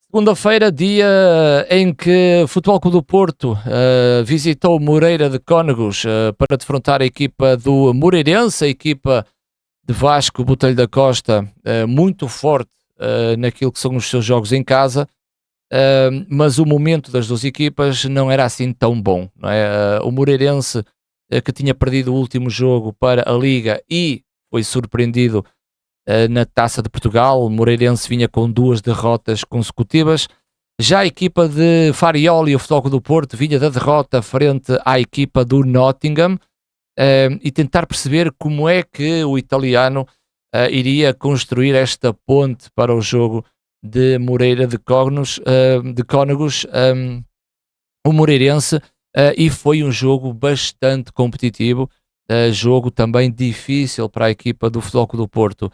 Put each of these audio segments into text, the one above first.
Segunda-feira, dia em que o Futebol Clube do Porto visitou Moreira de Cónegos para defrontar a equipa do Moreirense, a equipa de Vasco Botelho da Costa, muito forte naquilo que são os seus jogos em casa, mas o momento das duas equipas não era assim tão bom, não é? O Moreirense, que tinha perdido o último jogo para a Liga e foi surpreendido na Taça de Portugal. O Moreirense vinha com duas derrotas consecutivas. Já a equipa de Farioli, o Futebol Clube do Porto, vinha da derrota frente à equipa do Nottingham, e tentar perceber como é que o italiano iria construir esta ponte para o jogo de Moreira de Cónegos, o Moreirense, e foi um jogo bastante competitivo, jogo também difícil para a equipa do Futebol Clube do Porto.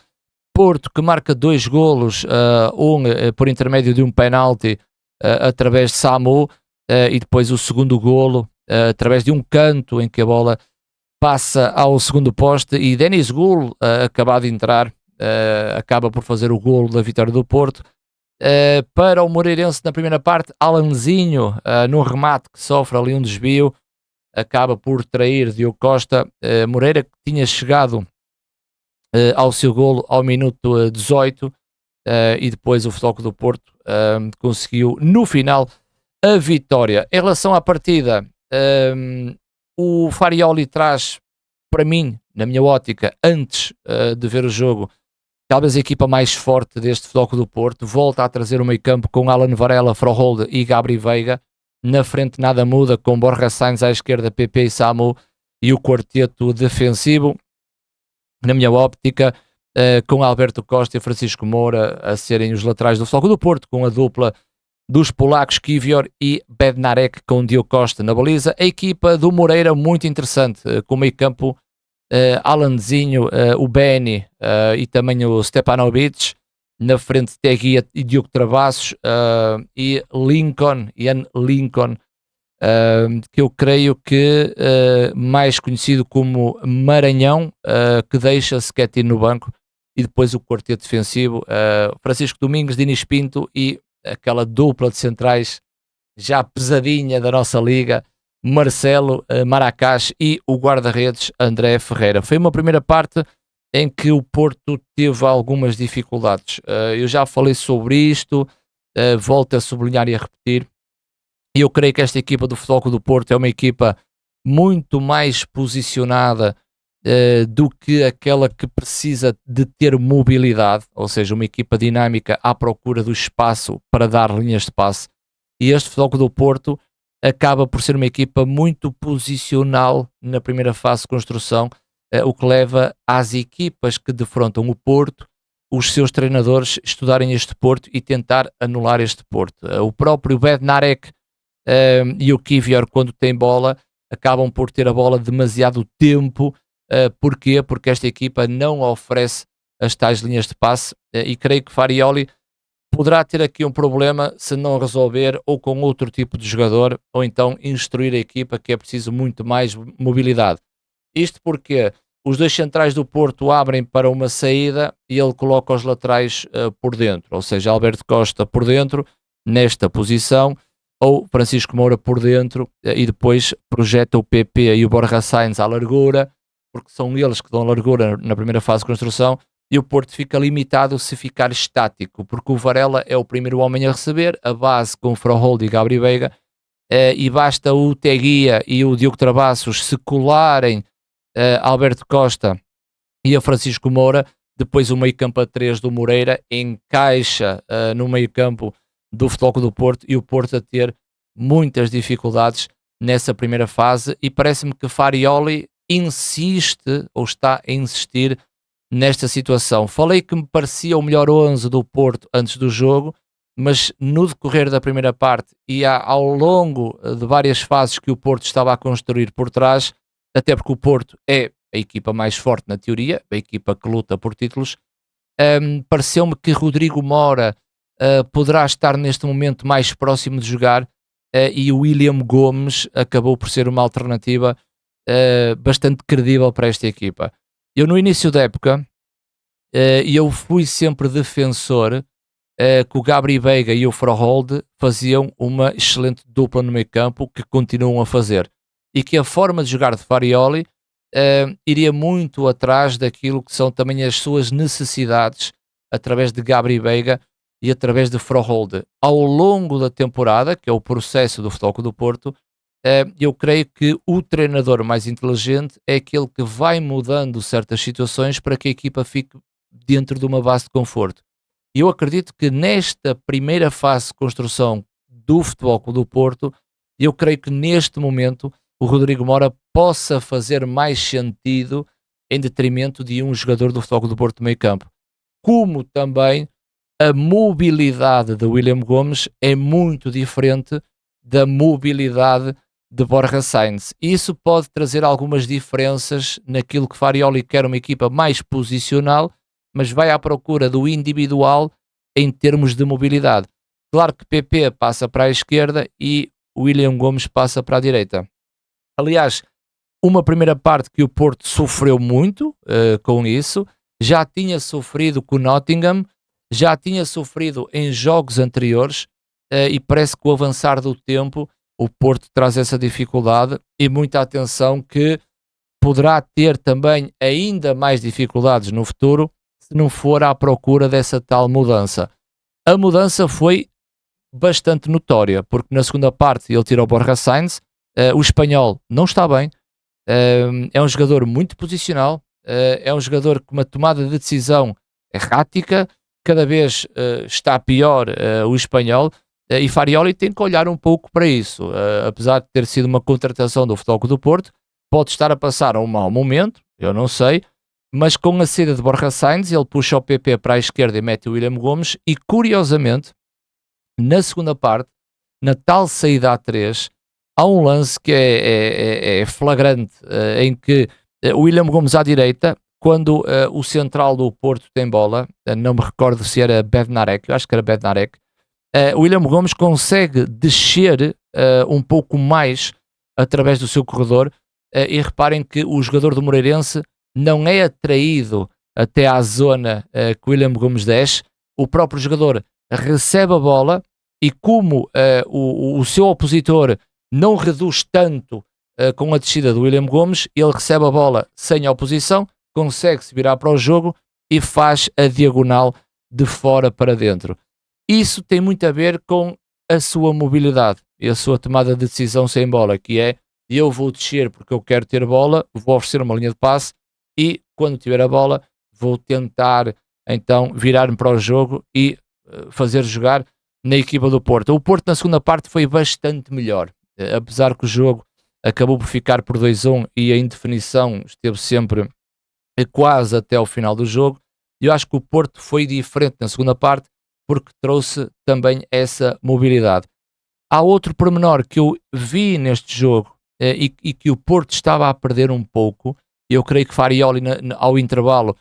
Porto, que marca dois golos, por intermédio de um penalti através de Samu, e depois o segundo golo através de um canto em que a bola passa ao segundo poste, e Denis Gul, acabado de entrar, acaba por fazer o golo da vitória do Porto. Para o Moreirense, na primeira parte, Alanzinho, num remate que sofre ali um desvio, acaba por trair Diogo Costa. Moreira, que tinha chegado ao seu golo ao minuto 18, e depois o Futebol Clube do Porto conseguiu no final a vitória. Em relação à partida, o Farioli traz, para mim, na minha ótica, antes de ver o jogo, talvez a equipa mais forte deste Futebol Clube do Porto. Volta a trazer o meio campo com Alan Varela, Froholde e Gabri Veiga. Na frente nada muda, com Borja Sainz à esquerda, PP e Samu, e o quarteto defensivo, na minha óptica, com Alberto Costa e Francisco Moura a serem os laterais do Futebol Clube do Porto, com a dupla dos polacos Kivior e Bednarek, com Diogo Costa na baliza. A equipa do Moreira, muito interessante, com o meio campo, Alanzinho, o Beni e também o Stepanovic. Na frente, Teguia e Diogo Travassos, e Ian Lincoln, que eu creio que mais conhecido como Maranhão, que deixa Sketty no banco, e depois o quarteto defensivo, Francisco Domingos, Dinis Pinto e aquela dupla de centrais já pesadinha da nossa liga, Marcelo Maracás, e o guarda-redes André Ferreira. Foi uma primeira parte em que o Porto teve algumas dificuldades. Eu já falei sobre isto, volto a sublinhar e a repetir. E eu creio que esta equipa do Futebol Clube do Porto é uma equipa muito mais posicionada do que aquela que precisa de ter mobilidade, ou seja, uma equipa dinâmica à procura do espaço para dar linhas de passe. E este Futebol Clube do Porto acaba por ser uma equipa muito posicional na primeira fase de construção, o que leva às equipas que defrontam o Porto, os seus treinadores, estudarem este Porto e tentar anular este Porto. O próprio Bednarek e o Kivior, quando tem bola, acabam por ter a bola demasiado tempo. Porquê? Porque esta equipa não oferece as tais linhas de passe, e creio que Farioli poderá ter aqui um problema se não resolver ou com outro tipo de jogador, ou então instruir a equipa que é preciso muito mais mobilidade. Isto porque os dois centrais do Porto abrem para uma saída e ele coloca os laterais por dentro, ou seja, Alberto Costa por dentro, nesta posição, ou Francisco Moura por dentro, e depois projeta o PP e o Borja Sainz à largura, porque são eles que dão largura na primeira fase de construção, e o Porto fica limitado se ficar estático, porque o Varela é o primeiro homem a receber, a base com o Froholde e Gabri Veiga, e basta o Teguia e o Diogo Travassos se colarem Alberto Costa e a Francisco Moura. Depois o meio campo a 3 do Moreira encaixa no meio campo do Futebol Clube do Porto, e o Porto a ter muitas dificuldades nessa primeira fase, e parece-me que Farioli insiste, ou está a insistir nesta situação. Falei que me parecia o melhor 11 do Porto antes do jogo, mas no decorrer da primeira parte e ao longo de várias fases que o Porto estava a construir por trás, até porque o Porto é a equipa mais forte na teoria, a equipa que luta por títulos, pareceu-me que Rodrigo Mora poderá estar neste momento mais próximo de jogar, e o William Gomes acabou por ser uma alternativa bastante credível para esta equipa. Eu no início da época eu fui sempre defensor que o Gabri Veiga e o Froholdt faziam uma excelente dupla no meio campo, que continuam a fazer, e que a forma de jogar de Farioli iria muito atrás daquilo que são também as suas necessidades, através de Gabri Veiga e através de Froholdt. Ao longo da temporada, que é o processo do Futebol Clube do Porto, eu creio que o treinador mais inteligente é aquele que vai mudando certas situações para que a equipa fique dentro de uma base de conforto. E eu acredito que nesta primeira fase de construção do Futebol Clube do Porto, eu creio que neste momento o Rodrigo Mora possa fazer mais sentido em detrimento de um jogador do Futebol Clube do Porto no meio campo. Como também a mobilidade de William Gomes é muito diferente da mobilidade de Borja Sainz. Isso pode trazer algumas diferenças naquilo que Farioli quer, uma equipa mais posicional, mas vai à procura do individual em termos de mobilidade. Claro que PP passa para a esquerda e William Gomes passa para a direita. Aliás, uma primeira parte que o Porto sofreu muito com isso, já tinha sofrido com o Nottingham, já tinha sofrido em jogos anteriores, e parece que o avançar do tempo o Porto traz essa dificuldade, e muita atenção que poderá ter também ainda mais dificuldades no futuro se não for à procura dessa tal mudança. A mudança foi bastante notória, porque na segunda parte ele tira o Borja Sainz, o espanhol não está bem, é um jogador muito posicional, é um jogador com uma tomada de decisão errática, cada vez está pior o espanhol, e Farioli tem que olhar um pouco para isso, apesar de ter sido uma contratação do Futebol Clube do Porto, pode estar a passar um mau momento, eu não sei, mas com a saída de Borja Sainz, ele puxa o PP para a esquerda e mete o William Gomes, e curiosamente, na segunda parte, na tal saída a 3, há um lance que é flagrante, em que o William Gomes à direita, quando o central do Porto tem bola, não me recordo se era Bednarek, eu acho que era Bednarek, o William Gomes consegue descer um pouco mais através do seu corredor, e reparem que o jogador do Moreirense não é atraído até à zona que o William Gomes desce, o próprio jogador recebe a bola, e como o seu opositor não reduz tanto com a descida do William Gomes, ele recebe a bola sem oposição, consegue-se virar para o jogo e faz a diagonal de fora para dentro. Isso tem muito a ver com a sua mobilidade e a sua tomada de decisão sem bola, que é: eu vou descer porque eu quero ter bola, vou oferecer uma linha de passe e quando tiver a bola vou tentar então virar-me para o jogo e fazer jogar na equipa do Porto. O Porto na segunda parte foi bastante melhor, apesar que o jogo acabou por ficar por 2-1 e a indefinição esteve sempre quase até ao final do jogo. Eu acho que o Porto foi diferente na segunda parte porque trouxe também essa mobilidade. Há outro pormenor que eu vi neste jogo e que o Porto estava a perder um pouco. Eu creio que Farioli ao intervalo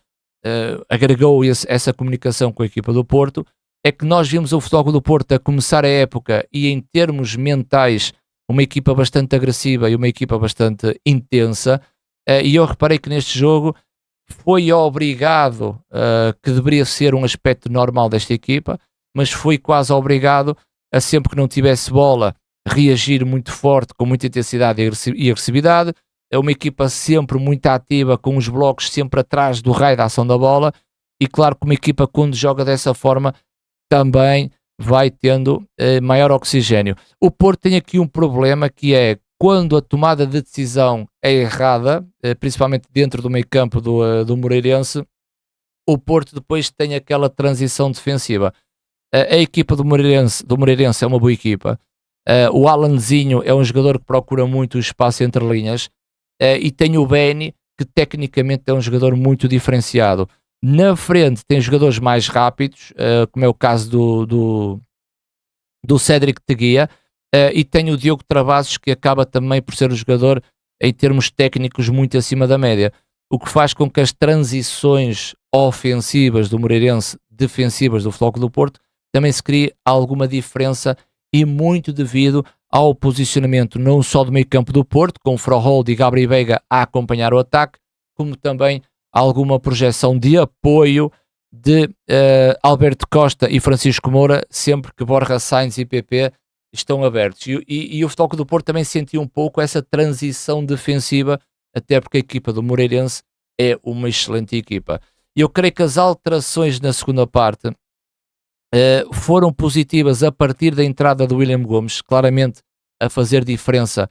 agregou essa comunicação com a equipa do Porto. É que nós vimos o Futebol Clube do Porto a começar a época e em termos mentais uma equipa bastante agressiva e uma equipa bastante intensa, e eu reparei que neste jogo foi obrigado, que deveria ser um aspecto normal desta equipa, mas foi quase obrigado a, sempre que não tivesse bola, reagir muito forte, com muita intensidade e agressividade. É uma equipa sempre muito ativa, com os blocos sempre atrás do raio da ação da bola, e claro que uma equipa quando joga dessa forma também vai tendo maior oxigênio. O Porto tem aqui um problema, que é quando a tomada de decisão é errada, principalmente dentro do meio campo do Moreirense, o Porto depois tem aquela transição defensiva. A equipa do Moreirense é uma boa equipa. O Alanzinho é um jogador que procura muito o espaço entre linhas, e tem o Beni, que tecnicamente é um jogador muito diferenciado. Na frente tem jogadores mais rápidos, como é o caso do Cédric Teguia, e tem o Diogo Travassos, que acaba também por ser um jogador em termos técnicos muito acima da média, o que faz com que as transições ofensivas do Moreirense, defensivas do Futebol Clube do Porto, também se crie alguma diferença, e muito devido ao posicionamento não só do meio campo do Porto, com Froholdt e Gabri Veiga a acompanhar o ataque, como também alguma projeção de apoio de Alberto Costa e Francisco Moura, sempre que Borja Sainz e PP estão abertos. E o Futebol Clube do Porto também sentiu um pouco essa transição defensiva, até porque a equipa do Moreirense é uma excelente equipa. Eu creio que as alterações na segunda parte foram positivas a partir da entrada do William Gomes, claramente a fazer diferença,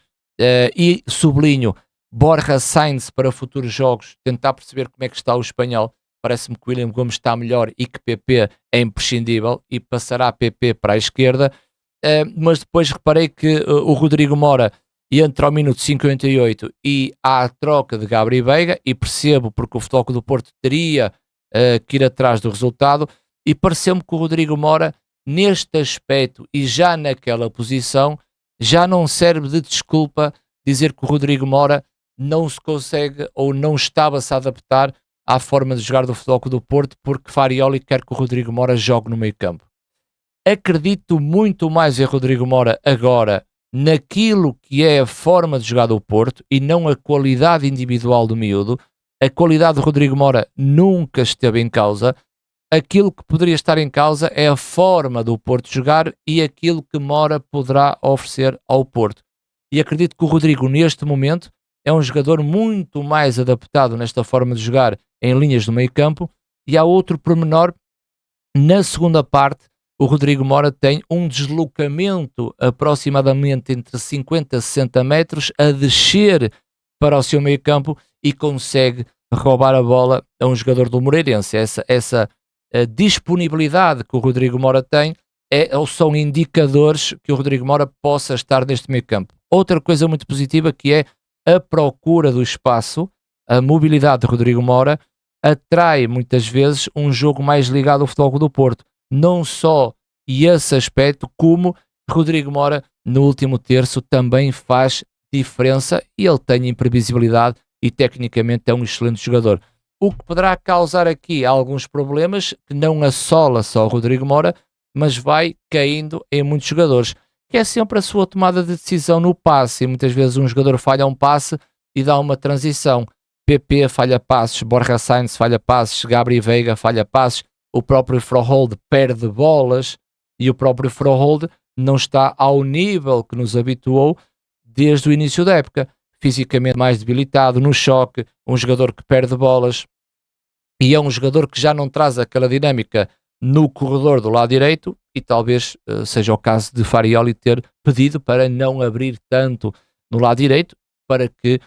e sublinho Borja Sainz para futuros jogos, tentar perceber como é que está o espanhol. Parece-me que o William Gomes está melhor e que PP é imprescindível e passará PP para a esquerda, mas depois reparei que o Rodrigo Mora entra ao minuto 58 e há a troca de Gabriel Veiga, e percebo porque o Futebol Clube do Porto teria que ir atrás do resultado, e pareceu-me que o Rodrigo Mora, neste aspecto e já naquela posição, já não serve de desculpa dizer que o Rodrigo Mora não se consegue ou não estava-se a adaptar à forma de jogar do Futebol Clube do Porto, porque Farioli quer que o Rodrigo Mora jogue no meio campo. Acredito muito mais em Rodrigo Mora agora naquilo que é a forma de jogar do Porto e não a qualidade individual do miúdo. A qualidade de Rodrigo Mora nunca esteve em causa. Aquilo que poderia estar em causa é a forma do Porto jogar e aquilo que Mora poderá oferecer ao Porto. E acredito que o Rodrigo, neste momento, é um jogador muito mais adaptado nesta forma de jogar em linhas do meio campo. E há outro pormenor: na segunda parte, o Rodrigo Mora tem um deslocamento aproximadamente entre 50 e 60 metros a descer para o seu meio campo e consegue roubar a bola a um jogador do Moreirense. Essa disponibilidade que o Rodrigo Mora tem são indicadores que o Rodrigo Mora possa estar neste meio campo. Outra coisa muito positiva, que é a procura do espaço, a mobilidade de Rodrigo Mora atrai muitas vezes um jogo mais ligado ao Futebol Clube do Porto. Não só esse aspecto, como Rodrigo Mora no último terço também faz diferença, e ele tem imprevisibilidade e tecnicamente é um excelente jogador. O que poderá causar aqui alguns problemas, que não assola só o Rodrigo Mora, mas vai caindo em muitos jogadores, que é sempre a sua tomada de decisão no passe, e muitas vezes um jogador falha um passe e dá uma transição. PP falha passes, Borja Sainz falha passes, Gabriel Veiga falha passes, o próprio Frohold perde bolas, e o próprio Frohold não está ao nível que nos habituou desde o início da época. Fisicamente mais debilitado, no choque, um jogador que perde bolas, e é um jogador que já não traz aquela dinâmica no corredor do lado direito, e talvez seja o caso de Farioli ter pedido para não abrir tanto no lado direito, para que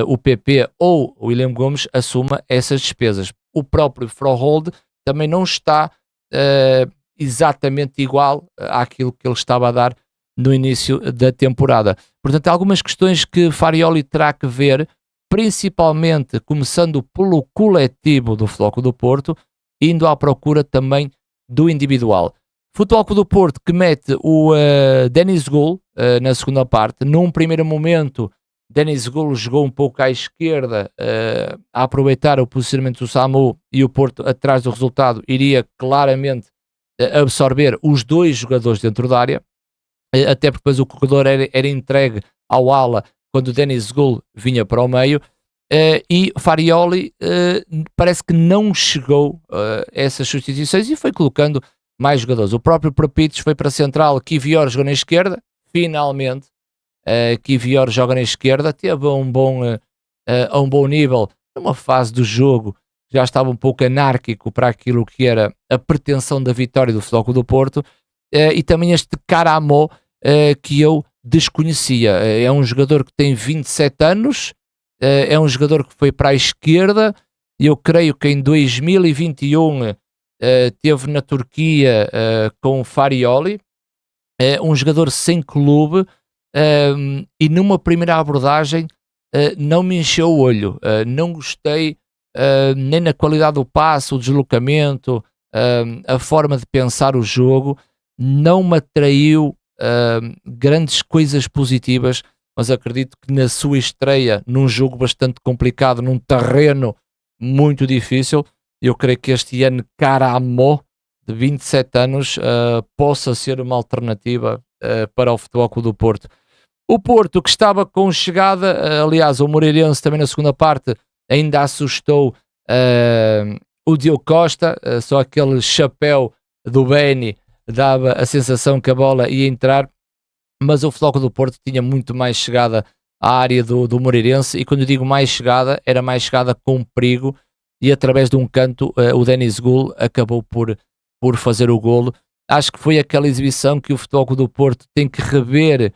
o PP ou o William Gomes assuma essas despesas. O próprio Frohold também não está exatamente igual àquilo que ele estava a dar no início da temporada. Portanto, há algumas questões que Farioli terá que ver, principalmente começando pelo coletivo do Futebol Clube do Porto, indo à procura também do individual. Futebol Clube do Porto que mete o Denis Gul na segunda parte. Num primeiro momento, Denis Gul jogou um pouco à esquerda, a aproveitar o posicionamento do Samu, e o Porto, atrás do resultado, iria claramente absorver os dois jogadores dentro da área, até porque depois o corredor era entregue ao ala quando o Denis Gul vinha para o meio, e Farioli parece que não chegou a essas substituições e foi colocando mais jogadores. O próprio Prapitos foi para a central, Kivior jogou na esquerda, finalmente. Kivior joga na esquerda, teve a um bom nível, numa fase do jogo já estava um pouco anárquico para aquilo que era a pretensão da vitória do Futebol Clube do Porto, e também este Caramo, que eu desconhecia. É um jogador que tem 27 anos, é um jogador que foi para a esquerda, e eu creio que em 2021 teve na Turquia com o Farioli, um jogador sem clube, e numa primeira abordagem não me encheu o olho, não gostei nem na qualidade do passe, o deslocamento, a forma de pensar o jogo, não me atraiu grandes coisas positivas, mas acredito que na sua estreia, num jogo bastante complicado, num terreno muito difícil, eu creio que este ano Caramo, de 27 anos, possa ser uma alternativa para o Futebol Clube do Porto. O Porto, que estava com chegada, aliás, o Moreirense também na segunda parte ainda assustou o Diogo Costa, só aquele chapéu do Beni dava a sensação que a bola ia entrar, mas o Futebol Clube do Porto tinha muito mais chegada à área do Moreirense, e quando eu digo mais chegada, era mais chegada com perigo, e através de um canto o Denis Gul acabou por fazer o golo. Acho que foi aquela exibição que o Futebol Clube do Porto tem que rever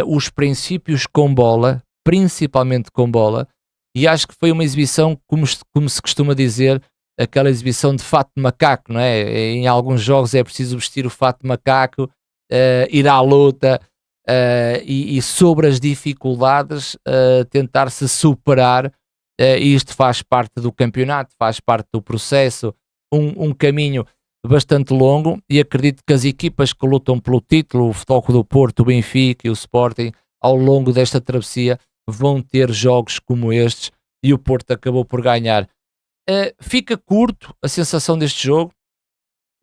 os princípios com bola, principalmente com bola, e acho que foi uma exibição, como se costuma dizer, aquela exibição de fato de macaco, não é? Em alguns jogos é preciso vestir o fato de macaco, ir à luta, e sobre as dificuldades tentar se superar, e isto faz parte do campeonato, faz parte do processo, um caminho bastante longo, e acredito que as equipas que lutam pelo título, o Futebol Clube do Porto, o Benfica e o Sporting, ao longo desta travessia vão ter jogos como estes, e o Porto acabou por ganhar. Fica curto a sensação deste jogo,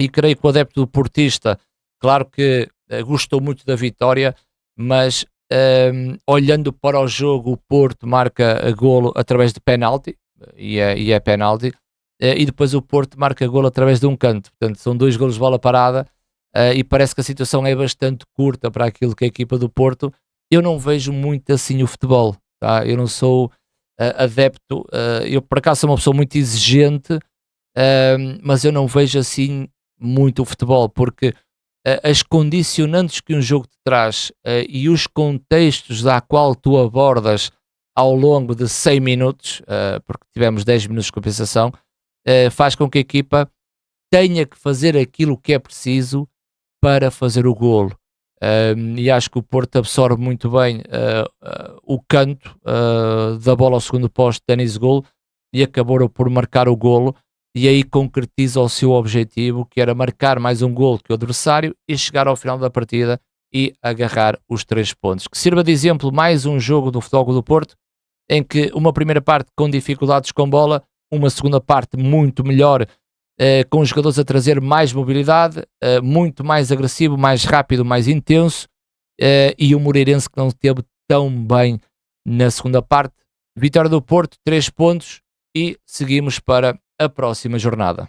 e creio que o adepto do portista, claro que gostou muito da vitória, mas olhando para o jogo, o Porto marca golo através de penalti, e é penalti, e depois o Porto marca golo através de um canto. Portanto, são 2 golos de bola parada, e parece que a situação é bastante curta para aquilo que a equipa do Porto. Eu não vejo muito assim o futebol, tá? Eu não sou adepto, eu por acaso sou uma pessoa muito exigente, mas eu não vejo assim muito o futebol, porque as condicionantes que um jogo te traz, e os contextos a qual tu abordas ao longo de 100 minutos, porque tivemos 10 minutos de compensação, faz com que a equipa tenha que fazer aquilo que é preciso para fazer o golo. E acho que o Porto absorve muito bem o canto da bola ao segundo posto de Denis Gol, e acabou por marcar o golo, e aí concretiza o seu objetivo, que era marcar mais um golo que o adversário e chegar ao final da partida e agarrar os 3 pontos. Que sirva de exemplo mais um jogo do Futebol Clube do Porto, em que uma primeira parte com dificuldades com bola, uma segunda parte muito melhor, com os jogadores a trazer mais mobilidade, muito mais agressivo, mais rápido, mais intenso, e o Moreirense que não esteve tão bem na segunda parte. Vitória do Porto, 3 pontos, e seguimos para a próxima jornada.